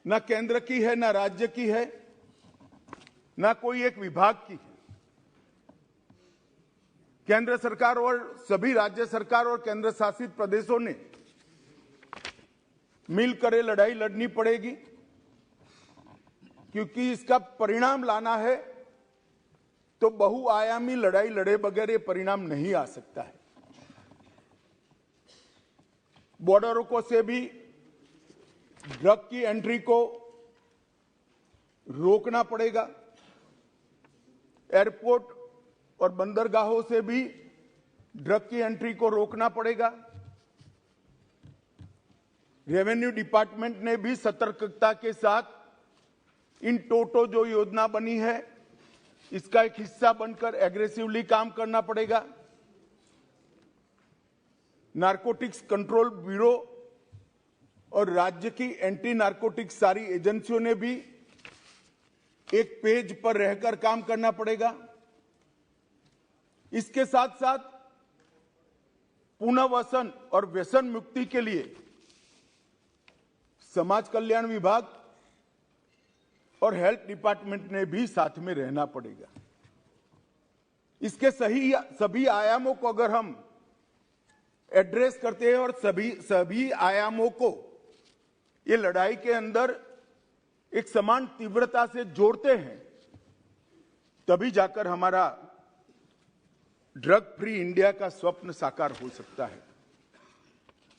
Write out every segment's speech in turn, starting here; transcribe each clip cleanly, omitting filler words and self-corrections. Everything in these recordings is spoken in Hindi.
ना केंद्र की है, ना राज्य की है, ना कोई एक विभाग की है। केंद्र सरकार और सभी राज्य सरकार और केंद्र शासित प्रदेशों ने मिलकर ये लड़ाई लड़नी पड़ेगी, क्योंकि इसका परिणाम लाना है तो बहुआयामी लड़ाई लड़े बगैर ये परिणाम नहीं आ सकता है। बॉर्डरों को से भी ड्रग की एंट्री को रोकना पड़ेगा। एयरपोर्ट और बंदरगाहों से भी ड्रग की एंट्री को रोकना पड़ेगा। रेवेन्यू डिपार्टमेंट ने भी सतर्कता के साथ इन टोटो जो योजना बनी है इसका एक हिस्सा बनकर एग्रेसिवली काम करना पड़ेगा। नारकोटिक्स कंट्रोल ब्यूरो और राज्य की एंटी नारकोटिक्स सारी एजेंसियों ने भी एक पेज पर रहकर काम करना पड़ेगा। इसके साथ साथ पुनर्वसन और व्यसन मुक्ति के लिए समाज कल्याण विभाग और हेल्थ डिपार्टमेंट ने भी साथ में रहना पड़ेगा। इसके सभी आयामों को अगर हम एड्रेस करते हैं और सभी आयामों को ये लड़ाई के अंदर एक समान तीव्रता से जोड़ते हैं, तभी जाकर हमारा ड्रग फ्री इंडिया का स्वप्न साकार हो सकता है।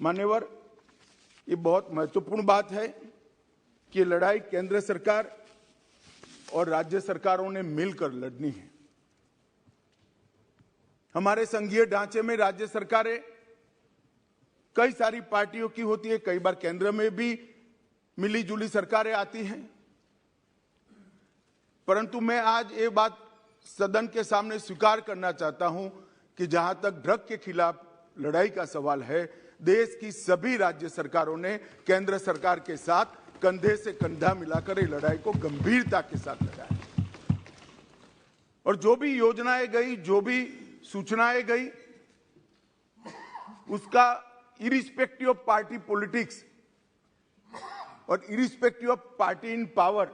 मान्यवर, ये बहुत महत्वपूर्ण बात है कि लड़ाई केंद्र सरकार और राज्य सरकारों ने मिलकर लड़नी है। हमारे संघीय ढांचे में राज्य सरकारें कई सारी पार्टियों की होती है, कई बार केंद्र में भी मिली जुली सरकारें आती हैं, परंतु मैं आज ये बात सदन के सामने स्वीकार करना चाहता हूं कि जहां तक ड्रग के खिलाफ लड़ाई का सवाल है, देश की सभी राज्य सरकारों ने केंद्र सरकार के साथ कंधे से कंधा मिलाकर ये लड़ाई को गंभीरता के साथ लड़ा है। और जो भी योजनाएं गई, जो भी सूचनाएं गई, उसका इरिस्पेक्टिव ऑफ पार्टी पॉलिटिक्स और irrespective of party in power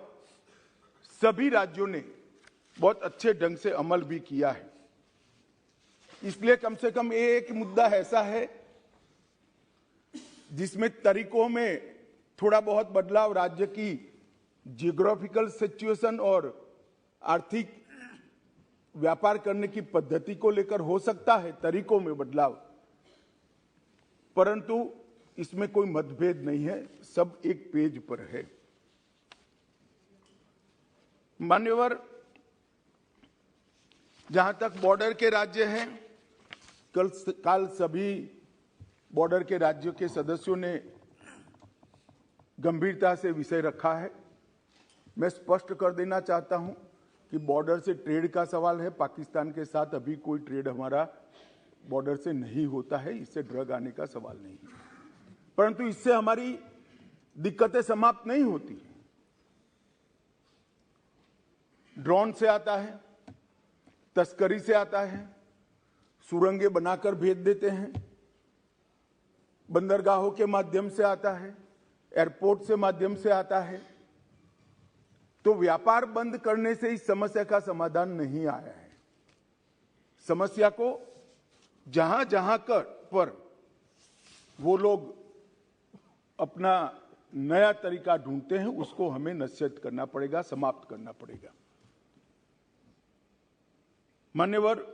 सभी राज्यों ने बहुत अच्छे ढंग से अमल भी किया है। इसलिए कम से कम एक मुद्दा ऐसा है जिसमें तरीकों में थोड़ा बहुत बदलाव राज्य की जियोग्राफिकल सिचुएशन और आर्थिक व्यापार करने की पद्धति को लेकर हो सकता है, तरीकों में बदलाव, परंतु इसमें कोई मतभेद नहीं है, सब एक पेज पर है। मान्यवर, जहां तक बॉर्डर के राज्य हैं, कल सभी बॉर्डर के राज्यों के सदस्यों ने गंभीरता से विषय रखा है। मैं स्पष्ट कर देना चाहता हूं कि बॉर्डर से ट्रेड का सवाल है। पाकिस्तान के साथ अभी कोई ट्रेड हमारा बॉर्डर से नहीं होता है, इससे ड्रग आने का सवाल नहीं है, परंतु इससे हमारी दिक्कतें समाप्त नहीं होती। ड्रोन से आता है, तस्करी से आता है, सुरंगें बनाकर भेज देते हैं, बंदरगाहों के माध्यम से आता है, एयरपोर्ट से माध्यम से आता है। तो व्यापार बंद करने से इस समस्या का समाधान नहीं आया है। समस्या को जहां जहां पर वो लोग अपना नया तरीका ढूंढते हैं, उसको हमें नसीहत करना पड़ेगा, समाप्त करना पड़ेगा। मान्यवर,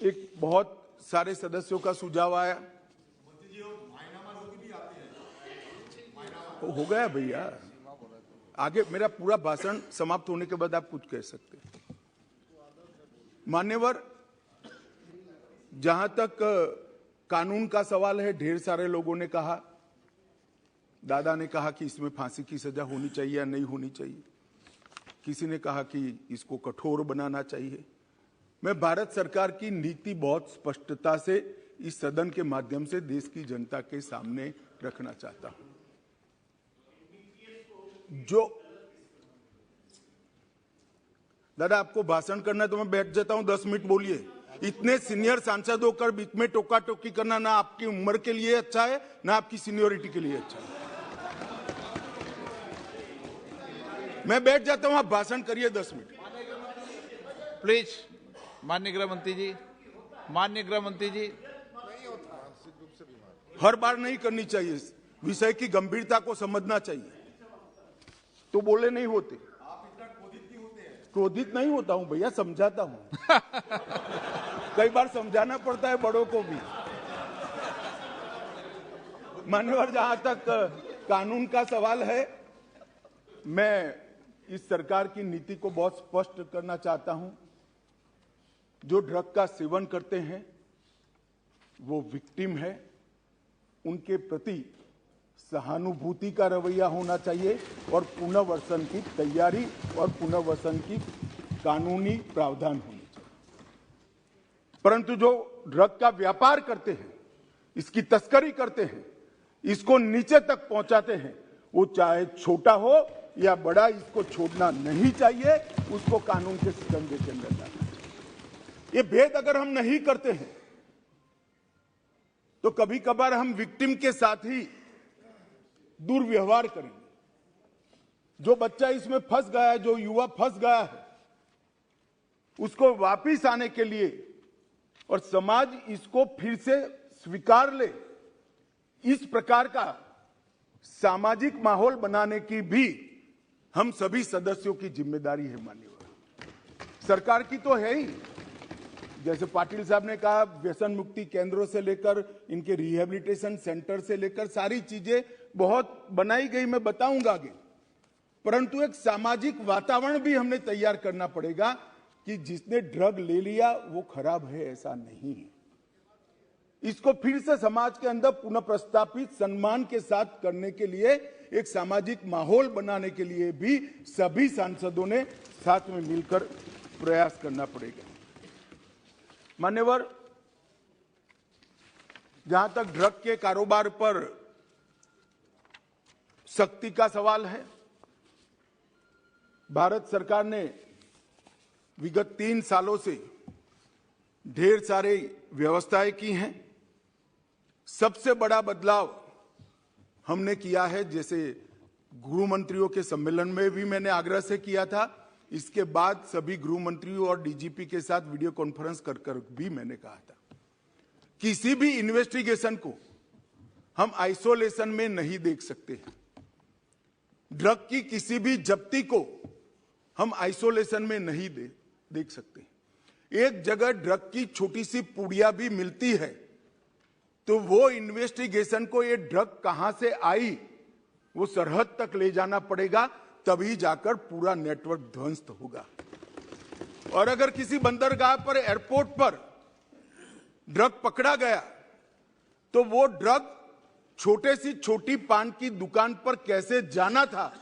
एक बहुत सारे सदस्यों का सुझाव आया, हो गया भैया, आगे मेरा पूरा भाषण समाप्त होने के बाद आप कुछ कह सकते हैं। मान्यवर, जहां तक कानून का सवाल है, ढेर सारे लोगों ने कहा, दादा ने कहा कि इसमें फांसी की सजा होनी चाहिए या नहीं होनी चाहिए, किसी ने कहा कि इसको कठोर बनाना चाहिए। मैं भारत सरकार की नीति बहुत स्पष्टता से इस सदन के माध्यम से देश की जनता के सामने रखना चाहता हूं। जो दादा आपको भाषण करना है तो मैं बैठ जाता हूं, 10 मिनट बोलिए। इतने सीनियर सांसद होकर बीच में टोका टोकी करना ना आपकी उम्र के लिए अच्छा है, ना आपकी सीनियोरिटी के लिए अच्छा है। मैं बैठ जाता हूं, आप भाषण करिए 10 मिनट प्लीज। माननीय गृह मंत्री जी, माननीय गृह मंत्री जी। हर बार नहीं करनी चाहिए, विषय की गंभीरता को समझना चाहिए, तो बोले नहीं होते। क्रोधित नहीं होता हूं भैया, समझाता हूं। कई बार समझाना पड़ता है बड़ों को भी। मान्यवर, जहां तक कानून का सवाल है, मैं इस सरकार की नीति को बहुत स्पष्ट करना चाहता हूं। जो ड्रग का सेवन करते हैं वो विक्टिम है, उनके प्रति सहानुभूति का रवैया होना चाहिए और पुनर्वसन की तैयारी और पुनर्वसन की कानूनी प्रावधान होनी चाहिए। परंतु जो ड्रग का व्यापार करते हैं, इसकी तस्करी करते हैं, इसको नीचे तक पहुंचाते हैं, वो चाहे छोटा हो या बड़ा, इसको छोड़ना नहीं चाहिए, उसको कानून के शिकंजे के अंदर डालना चाहिए। ये भेद अगर हम नहीं करते हैं तो कभी कभार हम विक्टिम के साथ ही दुर्व्यवहार करेंगे। जो बच्चा इसमें फंस गया है, जो युवा फंस गया है, उसको वापिस आने के लिए और समाज इसको फिर से स्वीकार ले, इस प्रकार का सामाजिक माहौल बनाने की भी हम सभी सदस्यों की जिम्मेदारी है। माननीय सरकार की तो है ही, जैसे पाटिल साहब ने कहा, व्यसन मुक्ति केंद्रों से लेकर इनके रिहेबिलिटेशन सेंटर से लेकर सारी चीजें बहुत बनाई गई, मैं बताऊंगा आगे। परंतु एक सामाजिक वातावरण भी हमने तैयार करना पड़ेगा कि जिसने ड्रग ले लिया वो खराब है, ऐसा नहीं है। इसको फिर से समाज के अंदर पुनः प्रस्तापित सम्मान के साथ करने के लिए, एक सामाजिक माहौल बनाने के लिए भी सभी सांसदों ने साथ में मिलकर प्रयास करना पड़ेगा। मान्यवर, जहां तक ड्रग के कारोबार पर सख्ती का सवाल है, भारत सरकार ने विगत 3 सालों से ढेर सारे व्यवस्थाएं की हैं। सबसे बड़ा बदलाव हमने किया है, जैसे गृह मंत्रियों के सम्मेलन में भी मैंने आग्रह से किया था, इसके बाद सभी गृह मंत्रियों और डीजीपी के साथ वीडियो कॉन्फ्रेंस कर भी मैंने कहा था, किसी भी इन्वेस्टिगेशन को हम आइसोलेशन में नहीं देख सकते। ड्रग की किसी भी जब्ती को हम आइसोलेशन में नहीं देख सकते। एक जगह ड्रग की छोटी सी पुड़िया भी मिलती है तो वो इन्वेस्टिगेशन को, ये ड्रग कहां से आई, वो सरहद तक ले जाना पड़ेगा, तभी जाकर पूरा नेटवर्क ध्वस्त होगा। और अगर किसी बंदरगाह पर, एयरपोर्ट पर ड्रग पकड़ा गया तो वो ड्रग छोटे सी छोटी पान की दुकान पर कैसे जाना था,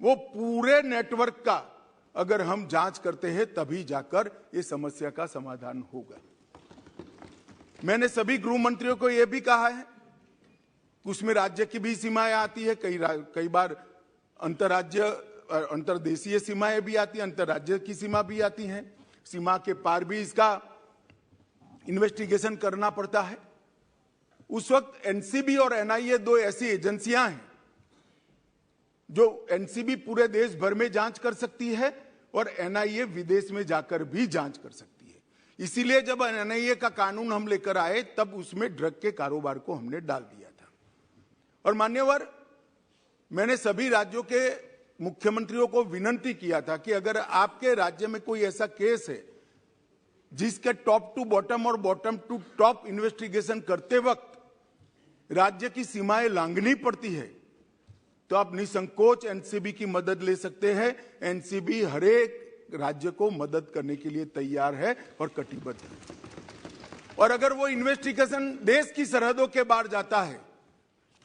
वो पूरे नेटवर्क का अगर हम जांच करते हैं तभी जाकर ये समस्या का समाधान होगा। मैंने सभी गृह मंत्रियों को यह भी कहा है, उसमें राज्य की भी सीमाएं आती है, कई बार अंतरराज्य अंतर्देशीय सीमाएं भी आती हैं, अंतरराज्य की सीमा भी आती हैं, सीमा के पार भी इसका इन्वेस्टिगेशन करना पड़ता है। उस वक्त एनसीबी और एनआईए 2 ऐसी एजेंसियां हैं जो एनसीबी पूरे देश भर में जांच कर सकती है और एनआईए विदेश में जाकर भी जांच कर सकती है। इसीलिए जब एनआईए का कानून हम लेकर आए तब उसमें ड्रग के कारोबार को हमने डाल दिया था। और मान्यवर, मैंने सभी राज्यों के मुख्यमंत्रियों को विनती किया था कि अगर आपके राज्य में कोई ऐसा केस है जिसके टॉप टू बॉटम और बॉटम टू टॉप इन्वेस्टिगेशन करते वक्त राज्य की सीमाएं लांघनी पड़ती है, तो आप निसंकोच एनसीबी की मदद ले सकते हैं। एनसीबी हर एक राज्य को मदद करने के लिए तैयार है और कटिबद्ध है। और अगर वो इन्वेस्टिगेशन देश की सरहदों के बाहर जाता है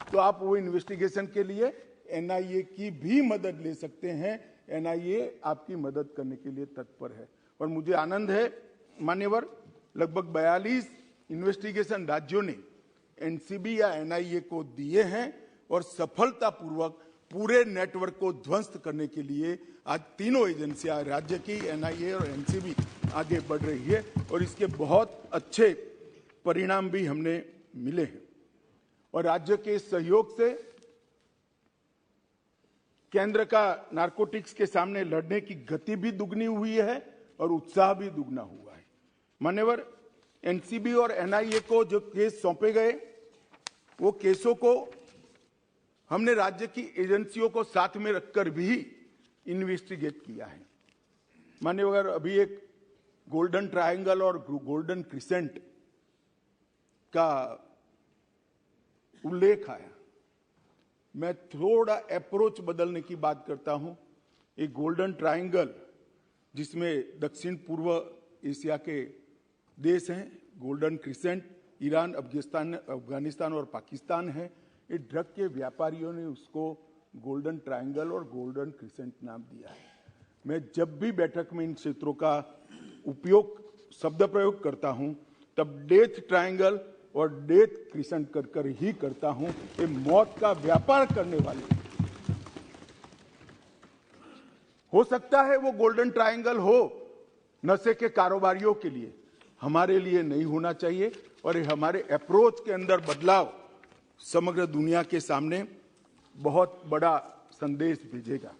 तो आप वो इन्वेस्टिगेशन के लिए एनआईए की भी मदद ले सकते हैं। एनआईए आपकी मदद करने के लिए तत्पर है। और मुझे आनंद है मान्यवर, लगभग 42 इन्वेस्टिगेशन राज्यों ने एनसीबी या एनआईए को दिए हैं और सफलतापूर्वक पूरे नेटवर्क को ध्वस्त करने के लिए आज तीनों एजेंसियां, राज्य की, एनआईए और एनसीबी आगे बढ़ रही है और इसके बहुत अच्छे परिणाम भी हमने मिले हैं। और राज्य के सहयोग से केंद्र का नारकोटिक्स के सामने लड़ने की गति भी दुगनी हुई है और उत्साह भी दुगना हुआ है। मान्यवर, एनसीबी और एनआईए को जो केस सौंपे गए, वो केसों को हमने राज्य की एजेंसियों को साथ में रखकर भी इन्वेस्टिगेट किया है। मान्यवर, अभी एक गोल्डन ट्रायंगल और गोल्डन क्रिसेंट का उल्लेख आया। मैं थोड़ा अप्रोच बदलने की बात करता हूं। एक गोल्डन ट्रायंगल जिसमें दक्षिण पूर्व एशिया के देश हैं, गोल्डन क्रिसेंट ईरान, अफगानिस्तान और पाकिस्तान है। ये ड्रग के व्यापारियों ने उसको गोल्डन ट्रायंगल और गोल्डन क्रिसेंट नाम दिया है। मैं जब भी बैठक में इन क्षेत्रों का शब्द प्रयोग करता हूं, तब डेथ ट्रायंगल और डेथ क्रिसेंट कर ही करता हूं। ये मौत का व्यापार करने वाले, हो सकता है वो गोल्डन ट्रायंगल हो नशे के कारोबारियों के लिए, हमारे लिए नहीं होना चाहिए। और ये हमारे अप्रोच के अंदर बदलाव समग्र दुनिया के सामने बहुत बड़ा संदेश भेजेगा।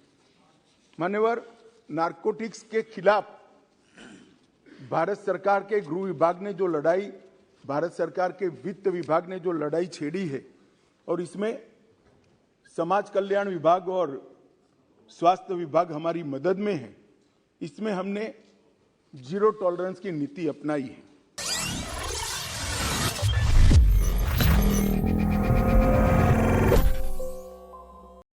मान्यवर, नारकोटिक्स के खिलाफ भारत सरकार के गृह विभाग ने जो लड़ाई, भारत सरकार के वित्त विभाग ने जो लड़ाई छेड़ी है, और इसमें समाज कल्याण विभाग और स्वास्थ्य विभाग हमारी मदद में है। इसमें हमने जीरो टॉलरेंस की नीति अपनाई है।